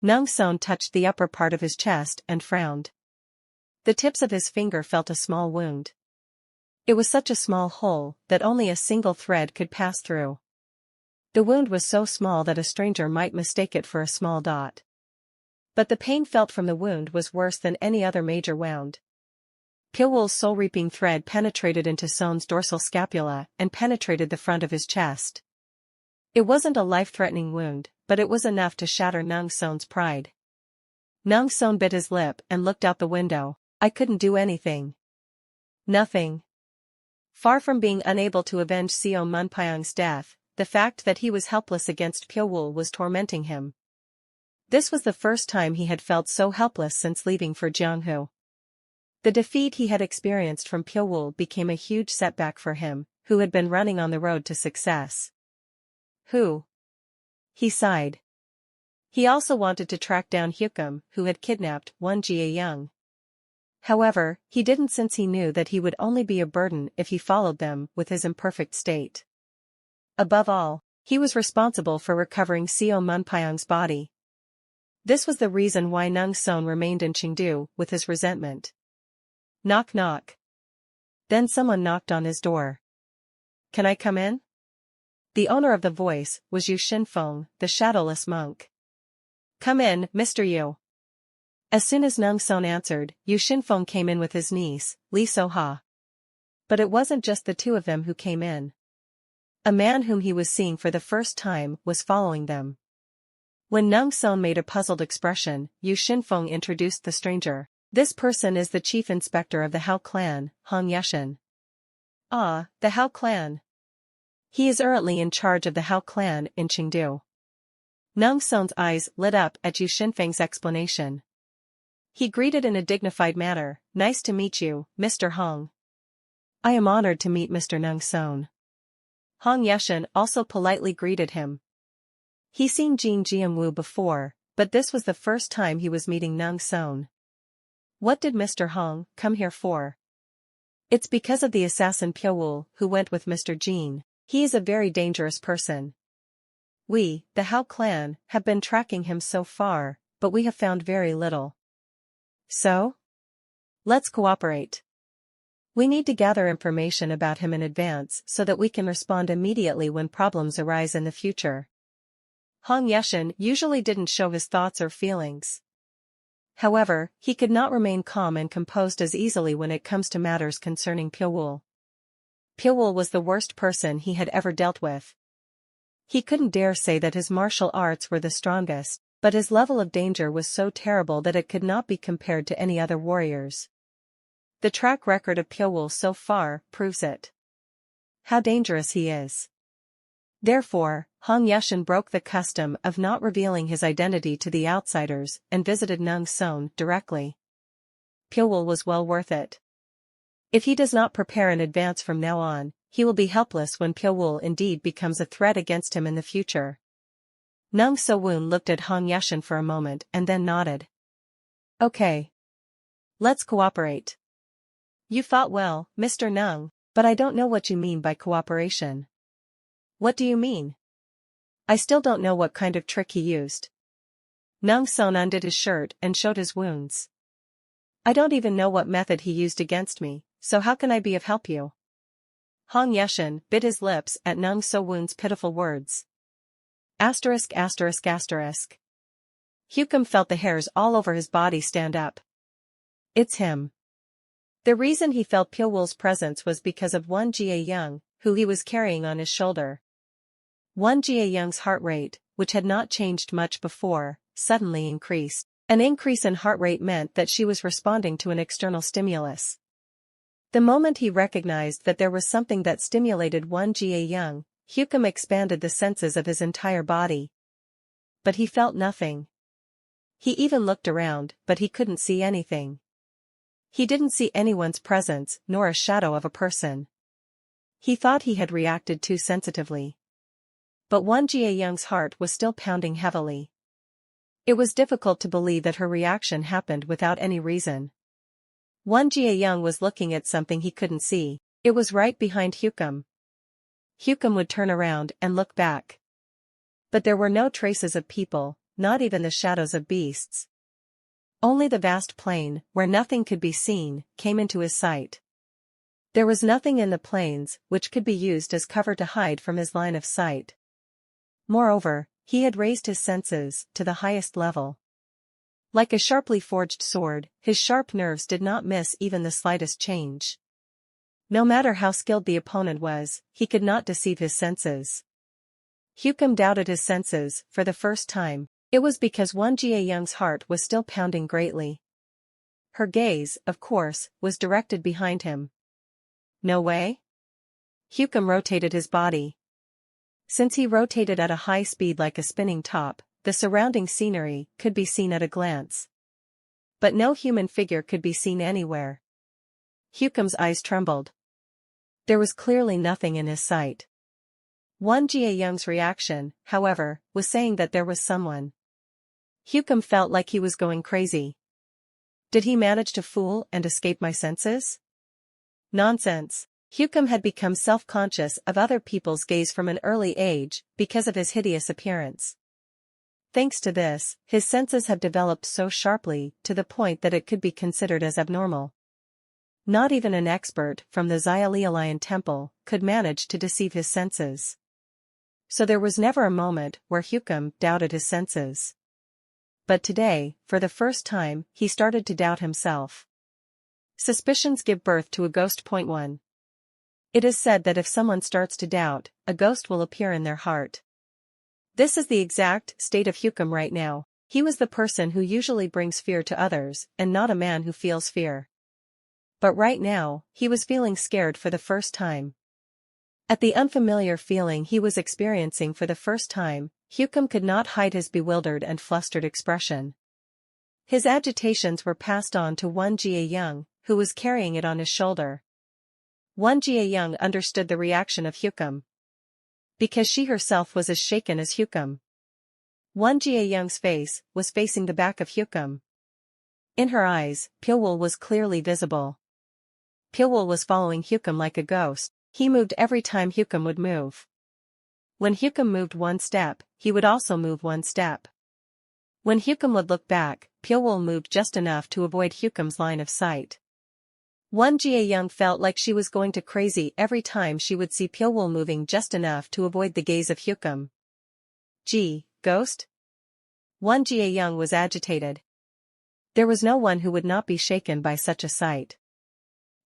Nung Son touched the upper part of his chest and frowned. The tips of his finger felt a small wound. It was such a small hole that only a single thread could pass through. The wound was so small that a stranger might mistake it for a small dot. But the pain felt from the wound was worse than any other major wound. Pyeolwul's soul-reaping thread penetrated into Son's dorsal scapula and penetrated the front of his chest. It wasn't a life-threatening wound, but it was enough to shatter Nung Son's pride. Nung Son bit his lip and looked out the window. I couldn't do anything. Nothing. Far from being unable to avenge Seo Munpyeong's death, the fact that he was helpless against Pyeolwul was tormenting him. This was the first time he had felt so helpless since leaving for Jeonghu. The defeat he had experienced from Pyeolwul became a huge setback for him, who had been running on the road to success. Who? He sighed. He also wanted to track down Hyukam, who had kidnapped Won Jae-young. However, he didn't, since he knew that he would only be a burden if he followed them with his imperfect state. Above all, he was responsible for recovering Seo Munpyeong's body. This was the reason why Nung Son remained in Chengdu with his resentment. Knock knock. Then someone knocked on his door. Can I come in? The owner of the voice was Yu Shinfeng, the shadowless monk. Come in, Mr. Yu. As soon as Nung Son answered, Yu Shinfeng came in with his niece, Lee So-ha. But it wasn't just the two of them who came in. A man whom he was seeing for the first time was following them. When Nung Son made a puzzled expression, Yu Shinfeng introduced the stranger. This person is the chief inspector of the Hao clan, Hong Yeshin. Ah, the Hao clan. He is currently in charge of the Hao clan in Chengdu. Nung Son's eyes lit up at Yu Shinfeng's explanation. He greeted in a dignified manner, Nice to meet you, Mr. Hong. I am honored to meet Mr. Nung Son. Hong Yeshin also politely greeted him. He seen Jin Jianwu before, but this was the first time he was meeting Nung Son. What did Mr. Hong come here for? It's because of the assassin Pyeolwul who went with Mr. Jin. He is a very dangerous person. We, the Hao clan, have been tracking him so far, but we have found very little. So? Let's cooperate. We need to gather information about him in advance so that we can respond immediately when problems arise in the future. Hong Yeshin usually didn't show his thoughts or feelings. However, he could not remain calm and composed as easily when it comes to matters concerning Pyeolwul. Pyeolwul was the worst person he had ever dealt with. He couldn't dare say that his martial arts were the strongest, but his level of danger was so terrible that it could not be compared to any other warriors. The track record of Pyeolwul so far proves it. How dangerous he is. Therefore, Hong Yeshin broke the custom of not revealing his identity to the outsiders and visited Nung Son directly. Pyeolwul was well worth it. If he does not prepare in advance from now on, he will be helpless when Pyeolwul indeed becomes a threat against him in the future. Nung So-woon looked at Hong Yeshin for a moment and then nodded. Okay. Let's cooperate. You fought well, Mr. Nung, but I don't know what you mean by cooperation. What do you mean? I still don't know what kind of trick he used. Nung Son undid his shirt and showed his wounds. I don't even know what method he used against me, so how can I be of help you? Hong Yeshin bit his lips at Nung So-woon's pitiful words. Asterisk. Hyukam felt the hairs all over his body stand up. It's him. The reason he felt Pyeolwul's presence was because of Won Jae-young, who he was carrying on his shoulder. Won Jae-young's heart rate, which had not changed much before, suddenly increased. An increase in heart rate meant that she was responding to an external stimulus. The moment he recognized that there was something that stimulated Won Jae-young, Hyukam expanded the senses of his entire body. But he felt nothing. He even looked around, but he couldn't see anything. He didn't see anyone's presence, nor a shadow of a person. He thought he had reacted too sensitively. But Won Jae-young's heart was still pounding heavily. It was difficult to believe that her reaction happened without any reason. Won Jae-young was looking at something he couldn't see. It was right behind Hyukam. Hyukam would turn around and look back. But there were no traces of people, not even the shadows of beasts. Only the vast plain, where nothing could be seen, came into his sight. There was nothing in the plains which could be used as cover to hide from his line of sight. Moreover, he had raised his senses to the highest level. Like a sharply forged sword, his sharp nerves did not miss even the slightest change. No matter how skilled the opponent was, he could not deceive his senses. Hukum doubted his senses for the first time. It was because Jia Young's heart was still pounding greatly. Her gaze, of course, was directed behind him. No way? Hukum rotated his body. Since he rotated at a high speed like a spinning top, the surrounding scenery could be seen at a glance. But no human figure could be seen anywhere. Hukum's eyes trembled. There was clearly nothing in his sight. Jia Young's reaction, however, was saying that there was someone. Hukum felt like he was going crazy. Did he manage to fool and escape my senses? Nonsense. Hukum had become self-conscious of other people's gaze from an early age, because of his hideous appearance. Thanks to this, his senses have developed so sharply to the point that it could be considered as abnormal. Not even an expert from the Xiaolialayan temple could manage to deceive his senses. So there was never a moment where Hukum doubted his senses. But today, for the first time, he started to doubt himself. Suspicions give birth to a ghost. Point 1. It is said that if someone starts to doubt, a ghost will appear in their heart. This is the exact state of Hukum right now. He was the person who usually brings fear to others, and not a man who feels fear. But right now, he was feeling scared for the first time. At the unfamiliar feeling he was experiencing for the first time, Hukum could not hide his bewildered and flustered expression. His agitations were passed on to Jia Young, who was carrying it on his shoulder. Jia Young understood the reaction of Hukum. Because she herself was as shaken as Hukum. Jia Young's face was facing the back of Hukum. In her eyes, Pilwul was clearly visible. Pilwul was following Hukum like a ghost. He moved every time Hukum would move. When Hukum moved one step, he would also move one step. When Hukum would look back, Pilwul moved just enough to avoid Hukum's line of sight. Jia Young felt like she was going to crazy every time she would see Pilwul moving just enough to avoid the gaze of Hukum. Gee, ghost? Jia Young was agitated. There was no one who would not be shaken by such a sight.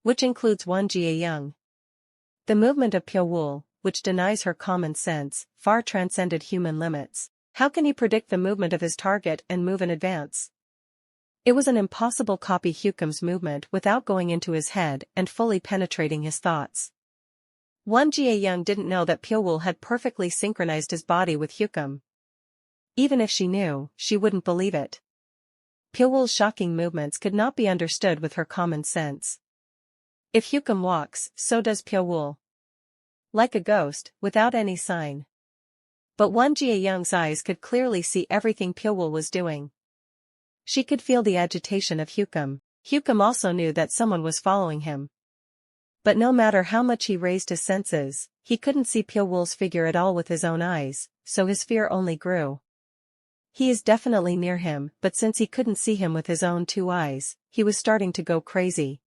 Which includes Jia Young. The movement of Pilwul, which denies her common sense, far transcended human limits. How can he predict the movement of his target and move in advance? It was an impossible copy Hukum's movement without going into his head and fully penetrating his thoughts. Jia Young didn't know that Pilwul had perfectly synchronized his body with Hukum. Even if she knew, she wouldn't believe it. Pilwul's shocking movements could not be understood with her common sense. If Hukum walks, so does Pilwul. Like a ghost, without any sign. But Jia Young's eyes could clearly see everything Pilwul was doing. She could feel the agitation of Hukum. Hukum also knew that someone was following him. But no matter how much he raised his senses, he couldn't see Pilwul's figure at all with his own eyes, so his fear only grew. He is definitely near him, but since he couldn't see him with his own two eyes, he was starting to go crazy.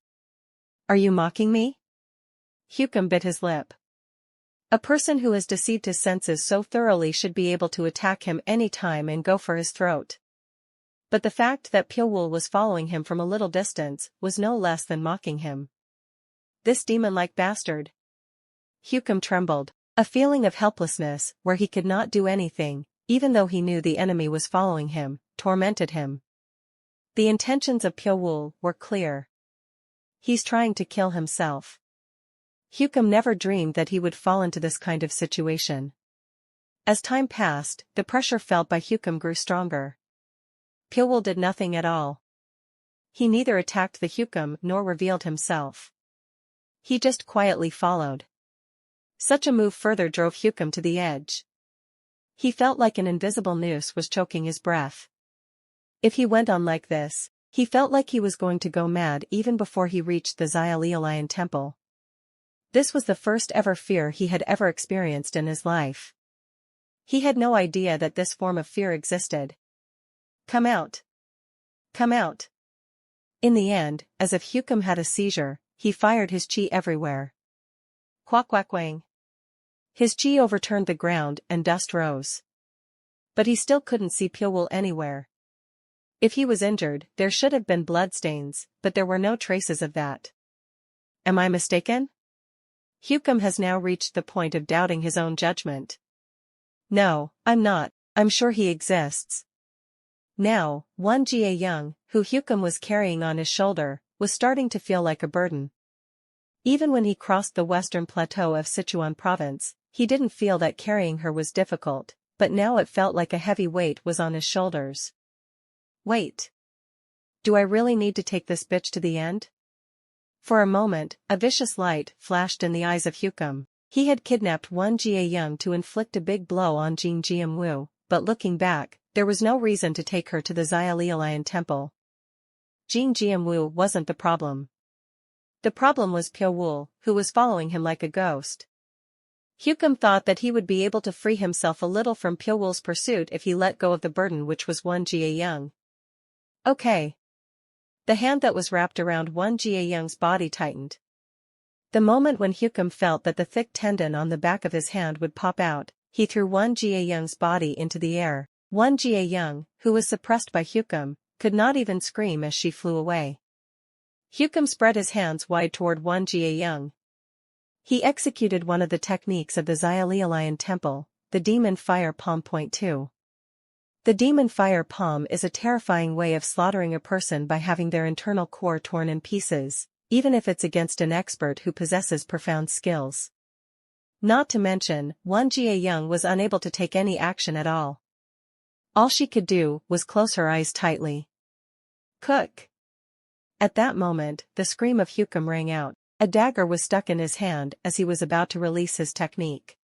Are you mocking me? Hukum bit his lip. A person who has deceived his senses so thoroughly should be able to attack him any time and go for his throat. But the fact that Pilwul was following him from a little distance was no less than mocking him. This demon-like bastard. Hukum trembled. A feeling of helplessness, where he could not do anything, even though he knew the enemy was following him, tormented him. The intentions of Pilwul were clear. He's trying to kill himself. Hukum never dreamed that he would fall into this kind of situation. As time passed, the pressure felt by Hukum grew stronger. Pilwul did nothing at all. He neither attacked the Hukum nor revealed himself. He just quietly followed. Such a move further drove Hukum to the edge. He felt like an invisible noose was choking his breath. If he went on like this, he felt like he was going to go mad even before he reached the Xiaolialayan temple. This was the first ever fear he had ever experienced in his life. He had no idea that this form of fear existed. Come out. Come out. In the end, as if Hukum had a seizure, he fired his chi everywhere. Quack quack wang. His chi overturned the ground and dust rose. But he still couldn't see Pyowool anywhere. If he was injured, there should have been bloodstains, but there were no traces of that. Am I mistaken? Hukum has now reached the point of doubting his own judgment. No, I'm not. I'm sure he exists. Now, Wan Jie Young, who Hukum was carrying on his shoulder, was starting to feel like a burden. Even when he crossed the western plateau of Sichuan province, he didn't feel that carrying her was difficult, but now it felt like a heavy weight was on his shoulders. Wait. Do I really need to take this bitch to the end? For a moment, a vicious light flashed in the eyes of Hukum. He had kidnapped Wan Jie Young to inflict a big blow on Jing Jianwu, but looking back, there was no reason to take her to the Xiaolialian temple. Jing Jianwu wasn't the problem. The problem was Pyowool, who was following him like a ghost. Hukum thought that he would be able to free himself a little from Pyowool's pursuit if he let go of the burden which was Wan Jie Young. Okay. The hand that was wrapped around Wan Jie Young's body tightened. The moment when Hukum felt that the thick tendon on the back of his hand would pop out, he threw Wan Jie Young's body into the air. Wan Jie Young, who was suppressed by Hukum, could not even scream as she flew away. Hukum spread his hands wide toward Wan Jie Young. He executed one of the techniques of the Xiaolialian temple, the Demon Fire Palm. Point 2. The Demon Fire Palm is a terrifying way of slaughtering a person by having their internal core torn in pieces, even if it's against an expert who possesses profound skills. Not to mention, Wan Jie Young was unable to take any action at all. All she could do was close her eyes tightly. Cook! At that moment, the scream of Hukum rang out. A dagger was stuck in his hand as he was about to release his technique.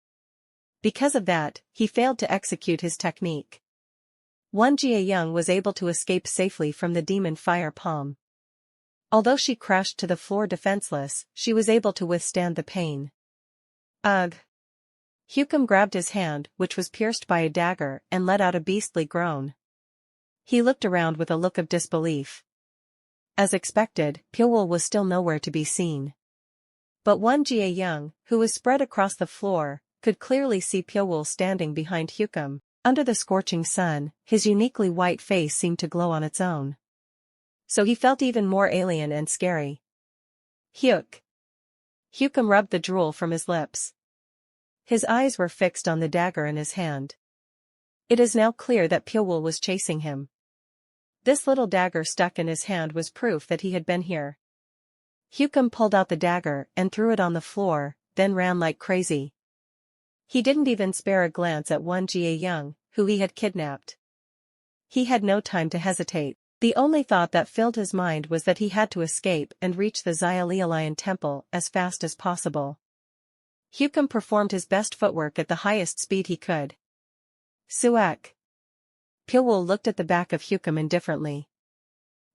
Because of that, he failed to execute his technique. Wan Jie Young was able to escape safely from the Demon Fire Palm. Although she crashed to the floor defenseless, she was able to withstand the pain. Ugh! Hukum grabbed his hand, which was pierced by a dagger, and let out a beastly groan. He looked around with a look of disbelief. As expected, Pyowool was still nowhere to be seen. But Wan Jie Young, who was spread across the floor, could clearly see Pyowool standing behind Hukum. Under the scorching sun, his uniquely white face seemed to glow on its own. So he felt even more alien and scary. Hyuk! Hukum rubbed the drool from his lips. His eyes were fixed on the dagger in his hand. It is now clear that Pyowool was chasing him. This little dagger stuck in his hand was proof that he had been here. Hukum pulled out the dagger and threw it on the floor, then ran like crazy. He didn't even spare a glance at Wan Jie Young, who he had kidnapped. He had no time to hesitate. The only thought that filled his mind was that he had to escape and reach the Xiaolialian temple as fast as possible. Hukum performed his best footwork at the highest speed he could. Suek! Pyowool looked at the back of Hukum indifferently.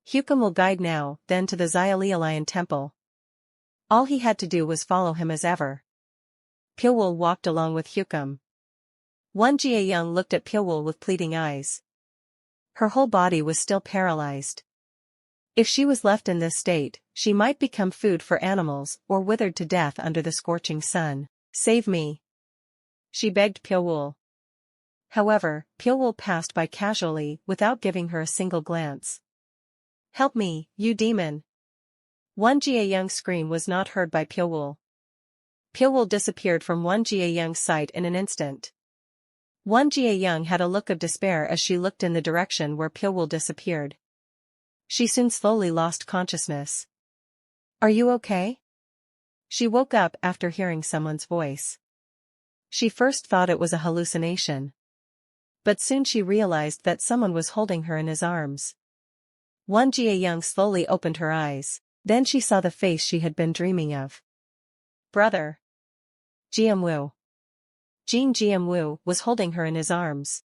Hukum will guide now, then to the Xiaolialian temple. All he had to do was follow him as ever. Pyowool walked along with Hukum. Wan Jie Young looked at Pyowool with pleading eyes. Her whole body was still paralyzed. If she was left in this state, she might become food for animals or withered to death under the scorching sun. Save me! She begged Pyowool. However, Pyowool passed by casually without giving her a single glance. Help me, you demon! Wan Jie Young's scream was not heard by Pyowool. Pyowool disappeared from Wan Jie Young's sight in an instant. Wan Jie Young had a look of despair as she looked in the direction where Pyowool disappeared. She soon slowly lost consciousness. Are you okay? She woke up after hearing someone's voice. She first thought it was a hallucination. But soon she realized that someone was holding her in his arms. Wan Jie Young slowly opened her eyes. Then she saw the face she had been dreaming of. Brother! Jianwu. Jing Jianwu was holding her in his arms.